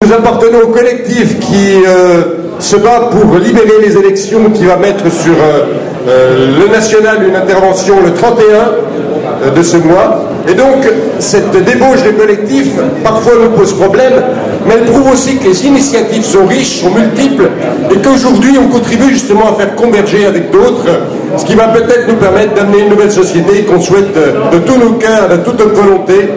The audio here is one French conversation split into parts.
nous appartenons au collectif qui se bat pour libérer les élections, qui va mettre sur le national une intervention le 31 de ce mois. Et donc, cette débauche des collectifs, parfois nous pose problème, mais elle prouve aussi que les initiatives sont riches, sont multiples, et qu'aujourd'hui, on contribue justement à faire converger avec d'autres, ce qui va peut-être nous permettre d'amener une nouvelle société qu'on souhaite de tous nos cœurs, de toute notre volonté.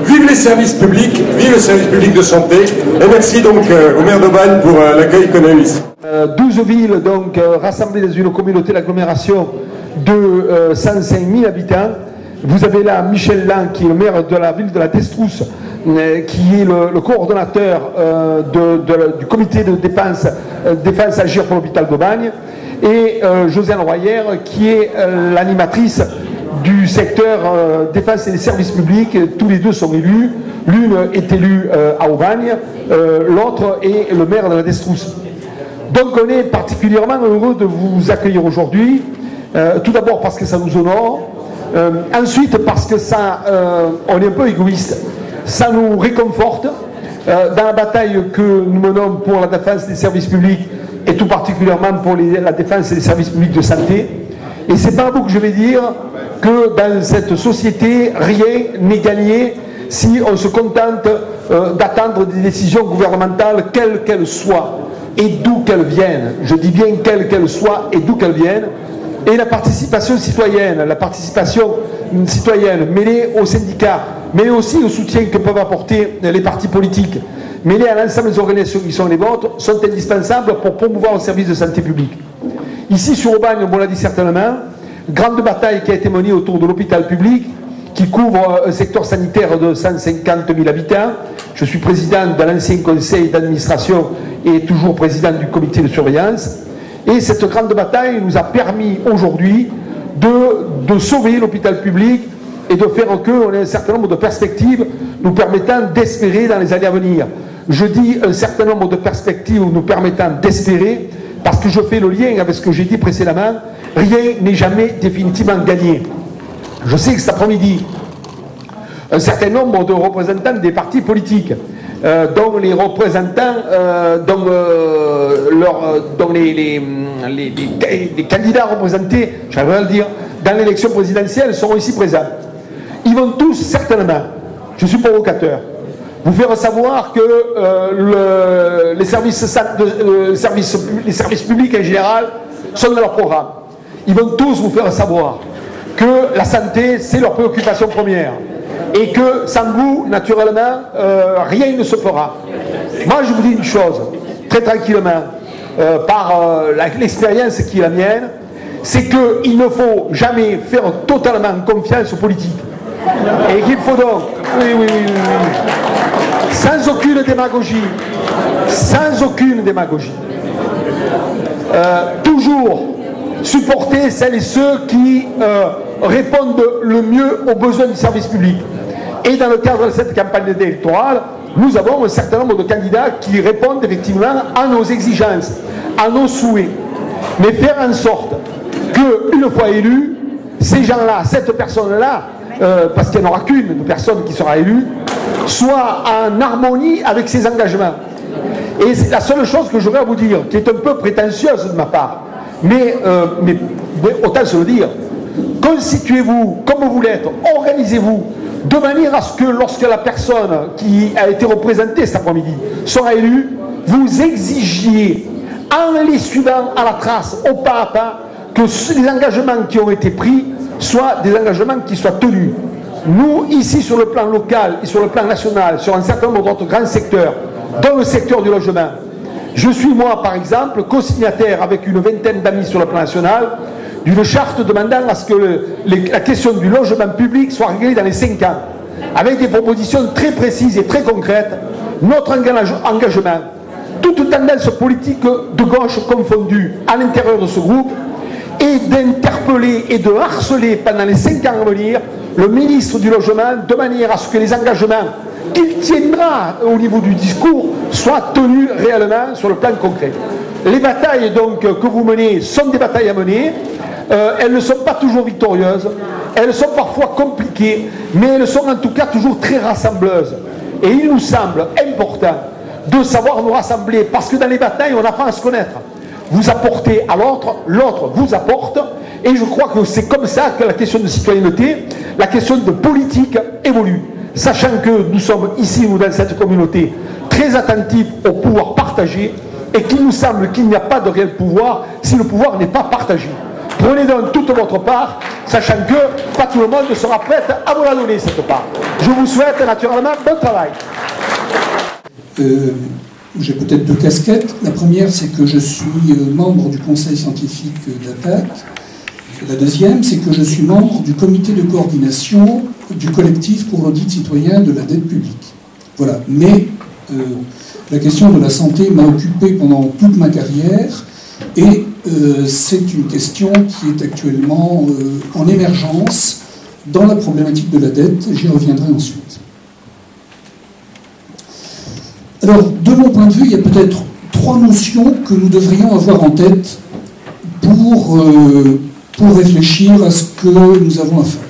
Vive les services publics, vive le service public de santé, et merci donc au maire d'Aubagne pour l'accueil qu'on a eu ici. 12 villes donc rassemblées dans une communauté d'agglomération de 105 000 habitants. Vous avez là Michel Lang, qui est le maire de la ville de la Destrousse, qui est le coordonnateur du comité de défense Agir pour l'hôpital d'Aubagne, et Josiane Royer, qui est l'animatrice du secteur défense et des services publics. Tous les deux sont élus. L'une est élue à Aubagne, l'autre est le maire de la Destrousse. Donc on est particulièrement heureux de vous accueillir aujourd'hui, tout d'abord parce que ça nous honore, ensuite parce que ça, on est un peu égoïste, ça nous réconforte dans la bataille que nous menons pour la défense des services publics et tout particulièrement pour la défense des services publics de santé. Et c'est pas vous que je vais dire que dans cette société, rien n'est gagné si on se contente d'attendre des décisions gouvernementales, quelles qu'elles soient et d'où qu'elles viennent. Je dis bien quelles qu'elles soient et d'où qu'elles viennent. Et la participation citoyenne mêlée aux syndicats, mais aussi au soutien que peuvent apporter les partis politiques, mêlée à l'ensemble des organisations qui sont les vôtres, sont indispensables pour promouvoir le service de santé publique. Ici sur Aubagne, on l'a dit certainement, grande bataille qui a été menée autour de l'hôpital public, qui couvre un secteur sanitaire de 150 000 habitants. Je suis président de l'ancien conseil d'administration et toujours président du comité de surveillance. Et cette grande bataille nous a permis aujourd'hui de sauver l'hôpital public et de faire qu'on ait un certain nombre de perspectives nous permettant d'espérer dans les années à venir. Je dis un certain nombre de perspectives nous permettant d'espérer parce que je fais le lien avec ce que j'ai dit précédemment, rien n'est jamais définitivement gagné. Je sais que cet après-midi, un certain nombre de représentants des partis politiques, dont les représentants, dont les candidats représentés, j'aimerais le dire, dans l'élection présidentielle seront ici présents. Ils vont tous certainement, je suis provocateur, vous faire savoir que les services publics en général sont dans leur programme. Ils vont tous vous faire savoir que la santé, c'est leur préoccupation première. Et que sans vous, naturellement, rien ne se fera. Moi, je vous dis une chose, très tranquillement, par l'expérience qui est la mienne, c'est qu'il ne faut jamais faire totalement confiance aux politiques. Et qu'il faut donc, sans aucune démagogie, toujours supporter celles et ceux qui répondent le mieux aux besoins du service public. Et dans le cadre de cette campagne électorale, nous avons un certain nombre de candidats qui répondent effectivement à nos exigences, à nos souhaits. Mais faire en sorte qu'une fois élus, ces gens-là, cette personne-là, parce qu'il n'y en aura qu'une personne qui sera élue, soit en harmonie avec ses engagements. Et c'est la seule chose que je vais vous dire, qui est un peu prétentieuse de ma part, mais autant se le dire, constituez-vous comme vous l'êtes, organisez-vous, de manière à ce que lorsque la personne qui a été représentée cet après-midi sera élue, vous exigiez, en les suivant à la trace, au pas à pas, que les engagements qui ont été pris soient des engagements qui soient tenus. Nous, ici, sur le plan local et sur le plan national, sur un certain nombre d'autres grands secteurs, dans le secteur du logement, je suis, moi, par exemple, co-signataire avec une vingtaine d'amis sur le plan national, d'une charte demandant à ce que la question du logement public soit réglée dans les 5 ans, avec des propositions très précises et très concrètes, notre engagement, toute tendance politique de gauche confondue à l'intérieur de ce groupe, et d'interpeller et de harceler pendant les 5 ans à venir le ministre du Logement de manière à ce que les engagements qu'il tiendra au niveau du discours soient tenus réellement sur le plan concret. Les batailles donc que vous menez sont des batailles à mener. Elles ne sont pas toujours victorieuses, elles sont parfois compliquées, mais elles sont en tout cas toujours très rassembleuses. Et il nous semble important de savoir nous rassembler, parce que dans les batailles, on apprend à se connaître. Vous apportez à l'autre, l'autre vous apporte, et je crois que c'est comme ça que la question de citoyenneté, la question de politique évolue. Sachant que nous sommes ici, nous, dans cette communauté, très attentifs au pouvoir partagé, et qu'il nous semble qu'il n'y a pas de réel pouvoir si le pouvoir n'est pas partagé. Prenez donc toute votre part, sachant que pas tout le monde sera prêt à vous la donner, cette part. Je vous souhaite naturellement bon travail. J'ai peut-être deux casquettes. La première, c'est que je suis membre du conseil scientifique d'ATTAC. La deuxième, c'est que je suis membre du comité de coordination du collectif pour l'audit citoyen de la dette publique. Voilà. Mais la question de la santé m'a occupé pendant toute ma carrière et c'est une question qui est actuellement en émergence dans la problématique de la dette. J'y reviendrai ensuite. Alors, de mon point de vue, il y a peut-être trois notions que nous devrions avoir en tête pour réfléchir à ce que nous avons à faire.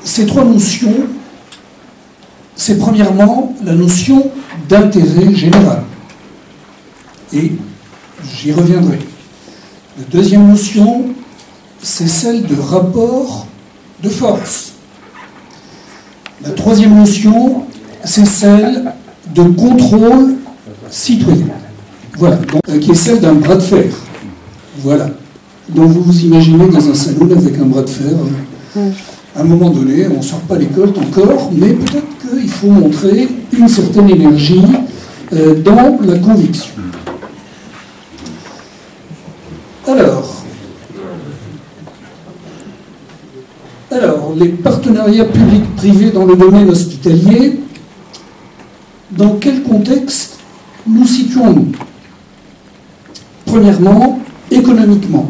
Ces trois notions, c'est premièrement la notion d'intérêt général. Et j'y reviendrai. La deuxième notion, c'est celle de rapport de force. La troisième notion, c'est celle de contrôle citoyen. Voilà, donc, qui est celle d'un bras de fer. Voilà. Donc vous vous imaginez dans un salon avec un bras de fer. À un moment donné, on ne sort pas l'école encore, mais peut-être qu'il faut montrer une certaine énergie dans la conviction. Alors, les partenariats publics-privés dans le domaine hospitalier, dans quel contexte nous situons-nous? Premièrement, économiquement.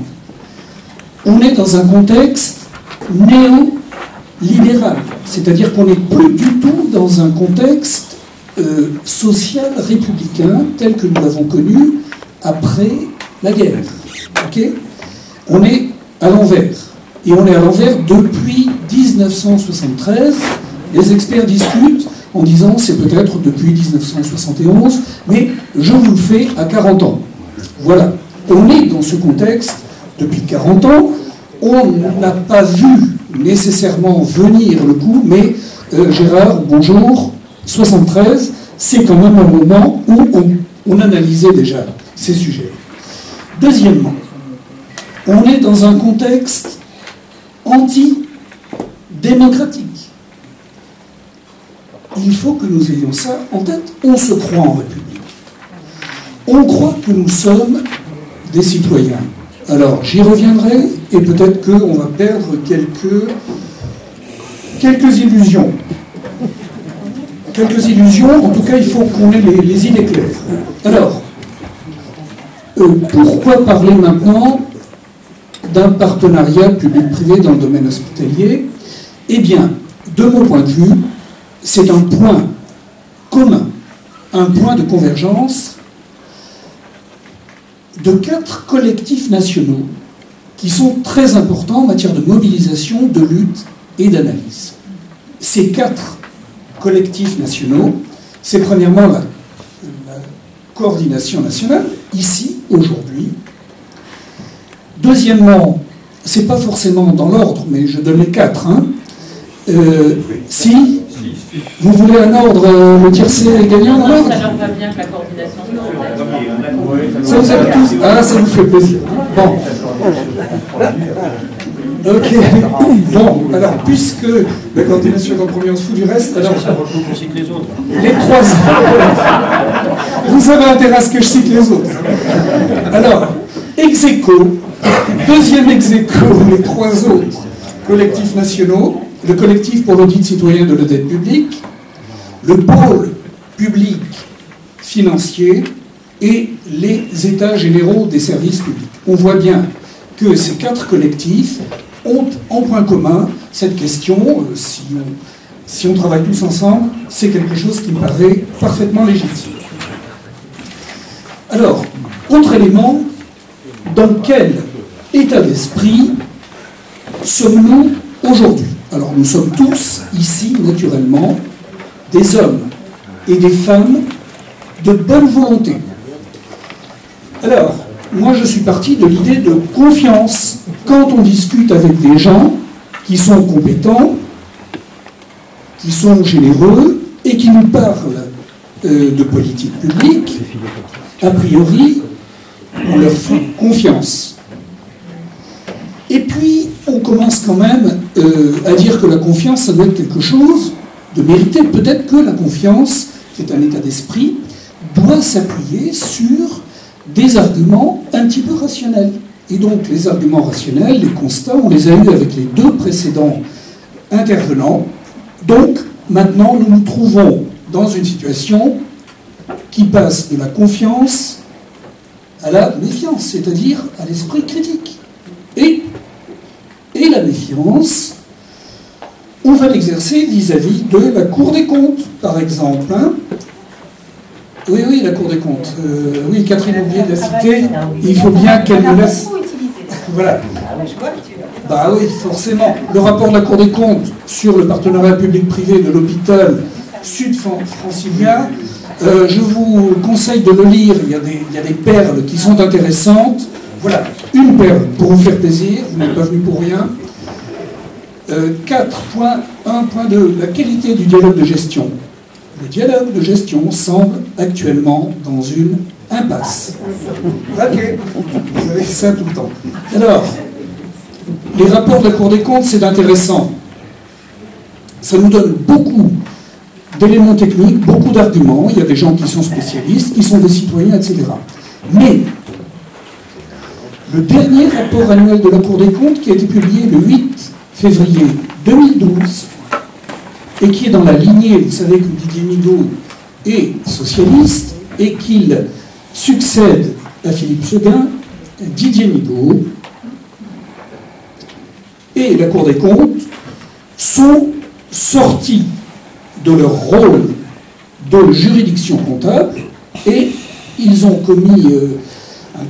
On est dans un contexte néolibéral, c'est-à-dire qu'on n'est plus du tout dans un contexte social républicain tel que nous l'avons connu après la guerre. Okay? On est à l'envers. Et on est à l'envers depuis 1973. Les experts discutent en disant c'est peut-être depuis 1971, mais je vous le fais à 40 ans. Voilà. On est dans ce contexte depuis 40 ans. On n'a pas vu nécessairement venir le coup, mais Gérard, bonjour, 73, c'est quand même un moment où on analysait déjà ces sujets. Deuxièmement, on est dans un contexte anti-démocratique. Il faut que nous ayons ça en tête. On se croit en République. On croit que nous sommes des citoyens. Alors, j'y reviendrai, et peut-être qu'on va perdre quelques illusions. Quelques illusions, en tout cas, il faut qu'on ait les idées claires. Alors, pourquoi parler maintenant d'un partenariat public-privé dans le domaine hospitalier? Eh bien, de mon point de vue, c'est un point commun, un point de convergence de 4 collectifs nationaux qui sont très importants en matière de mobilisation, de lutte et d'analyse. Ces 4 collectifs nationaux, c'est premièrement la coordination nationale, ici, aujourd'hui. Deuxièmement, c'est pas forcément dans l'ordre, mais je donne les 4. Si vous voulez un ordre, le tiercé est gagnant dans l'ordre? Ça leur va bien que la coordination ça vous aide tous? Ah, ça vous fait plaisir. Bon. Ok. Bon, alors, puisque la coordination est en premier, on se fout du reste, alors... Les 3... Vous avez intérêt à ce que je cite les autres. Alors, ex aequo, deuxième ex aequo, les 3 autres collectifs nationaux, le collectif pour l'audit citoyen de la dette publique, le pôle public financier et les états généraux des services publics. On voit bien que ces 4 collectifs ont en point commun cette question, si on travaille tous ensemble, c'est quelque chose qui me paraît parfaitement légitime. Alors, autre élément, dans quel état d'esprit sommes-nous aujourd'hui? Alors, nous sommes tous, ici, naturellement, des hommes et des femmes de bonne volonté. Alors, moi je suis parti de l'idée de confiance. Quand on discute avec des gens qui sont compétents, qui sont généreux et qui nous parlent de politique publique, a priori, on leur fait confiance. Et puis, on commence quand même à dire que la confiance, ça doit être quelque chose de mérité. Peut-être que la confiance, qui est un état d'esprit, doit s'appuyer sur des arguments un petit peu rationnels. Et donc, les arguments rationnels, les constats, on les a eus avec les deux précédents intervenants. Donc, maintenant, nous nous trouvons dans une situation qui passe de la confiance à la méfiance, c'est-à-dire à l'esprit critique. Et la méfiance, on va l'exercer vis-à-vis de la Cour des comptes, par exemple. Hein. Oui, la Cour des comptes. Oui, Catherine Aubier l'a cité. Il faut bien qu'elle nous laisse... Voilà. Bah oui, forcément. Le rapport de la Cour des comptes sur le partenariat public-privé de l'hôpital sud-francilien, je vous conseille de le lire. Il y a des perles qui sont intéressantes. Voilà, une perle pour vous faire plaisir, vous n'êtes pas venu pour rien. 4.1.2, la qualité du dialogue de gestion. Le dialogue de gestion semble actuellement dans une impasse. Ok, vous avez ça tout le temps. Alors, les rapports de la Cour des comptes, c'est intéressant. Ça nous donne beaucoup d'éléments techniques, beaucoup d'arguments. Il y a des gens qui sont spécialistes, qui sont des citoyens, etc. Mais le dernier rapport annuel de la Cour des comptes, qui a été publié le 8 février 2012, et qui est dans la lignée, vous savez que Didier Migaud est socialiste, et qu'il succède à Philippe Séguin, Didier Migaud et la Cour des comptes sont sortis de leur rôle de juridiction comptable, et ils ont commis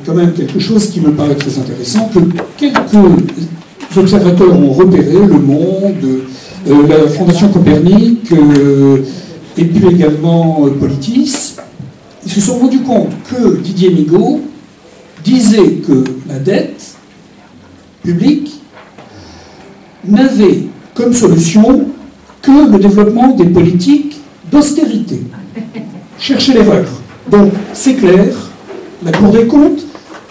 quand même quelque chose qui me paraît très intéressant, que quelques observateurs ont repéré, Le Monde, la Fondation Copernic, et puis également Politis. Ils se sont rendus compte que Didier Migaud disait que la dette publique n'avait comme solution que le développement des politiques d'austérité. Cherchez l'erreur. Donc, c'est clair, la Cour des comptes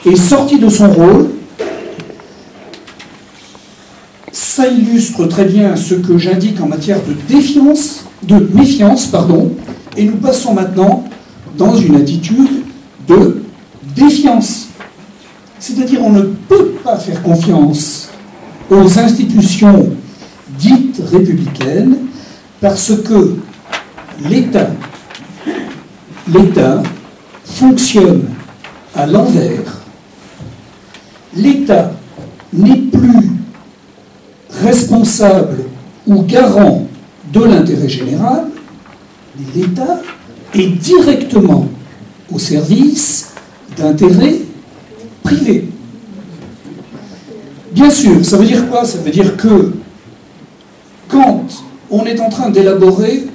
est sortie de son rôle. Ça illustre très bien ce que j'indique en matière de méfiance, et nous passons maintenant dans une attitude de défiance. C'est-à-dire, on ne peut pas faire confiance aux institutions dites républicaines parce que l'État fonctionne à l'envers. L'État n'est plus responsable ou garant de l'intérêt général, mais l'État est directement au service d'intérêts privés. Bien sûr, ça veut dire quoi? Ça veut dire que quand on est en train d'élaborer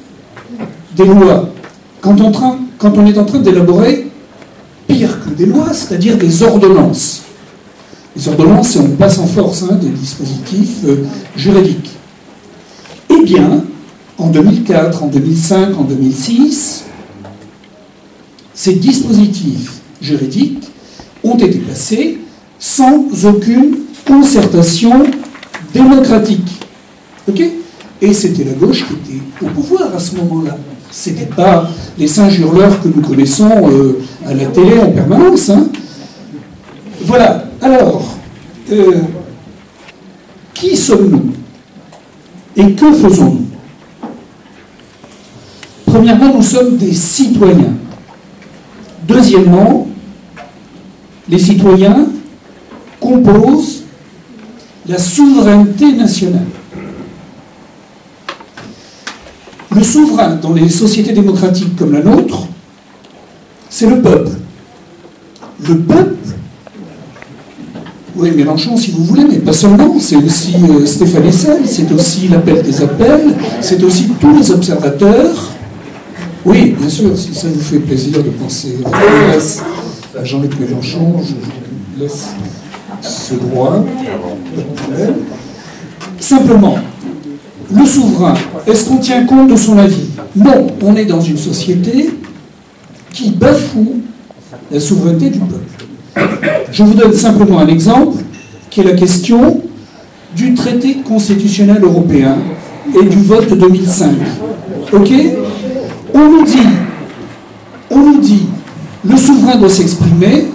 des lois, quand on est en train d'élaborer pire que des lois, c'est-à-dire des ordonnances. Les ordonnances, c'est on passe en force des dispositifs juridiques. Eh bien, en 2004, en 2005, en 2006, ces dispositifs juridiques ont été passés sans aucune concertation démocratique. Ok? Et c'était la gauche qui était au pouvoir à ce moment-là. Ce n'était pas les singes hurleurs que nous connaissons à la télé en permanence. Voilà. Alors, qui sommes-nous? Et que faisons-nous? Premièrement, nous sommes des citoyens. Deuxièmement, les citoyens composent la souveraineté nationale. Le souverain dans les sociétés démocratiques comme la nôtre, c'est le peuple. Le peuple, oui, Mélenchon si vous voulez, mais pas seulement, c'est aussi Stéphane Hessel, c'est aussi l'appel des appels, c'est aussi tous les observateurs. Oui, bien sûr, si ça vous fait plaisir de penser à Jean-Luc Mélenchon, je vous laisse ce droit. Simplement, le souverain, est-ce qu'on tient compte de son avis? Non, on est dans une société qui bafoue la souveraineté du peuple. Je vous donne simplement un exemple, qui est la question du traité constitutionnel européen et du vote de 2005. Ok? On nous dit, le souverain doit s'exprimer,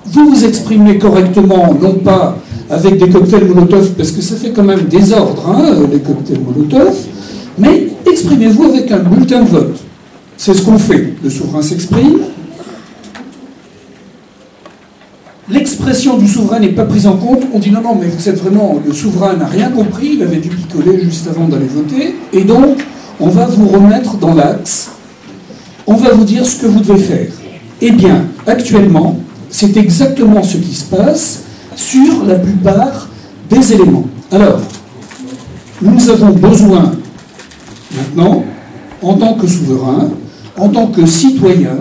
vous vous exprimez correctement, non pas avec des cocktails Molotov, parce que ça fait quand même désordre, hein, les cocktails Molotov, mais exprimez-vous avec un bulletin de vote. C'est ce qu'on fait. Le souverain s'exprime. L'expression du souverain n'est pas prise en compte. On dit non, non, mais vous êtes vraiment... Le souverain n'a rien compris, il avait dû picoler juste avant d'aller voter, et donc on va vous remettre dans l'axe, on va vous dire ce que vous devez faire. Eh bien, actuellement, c'est exactement ce qui se passe sur la plupart des éléments. Alors, nous avons besoin, maintenant, en tant que souverain, en tant que citoyen,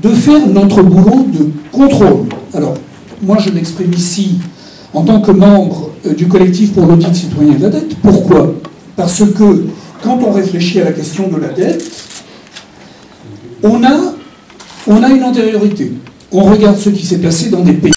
de faire notre boulot de contrôle. Alors, moi je m'exprime ici en tant que membre du collectif pour l'audit citoyen de la dette. Pourquoi? Parce que quand on réfléchit à la question de la dette, on a une antériorité. On regarde ce qui s'est passé dans des pays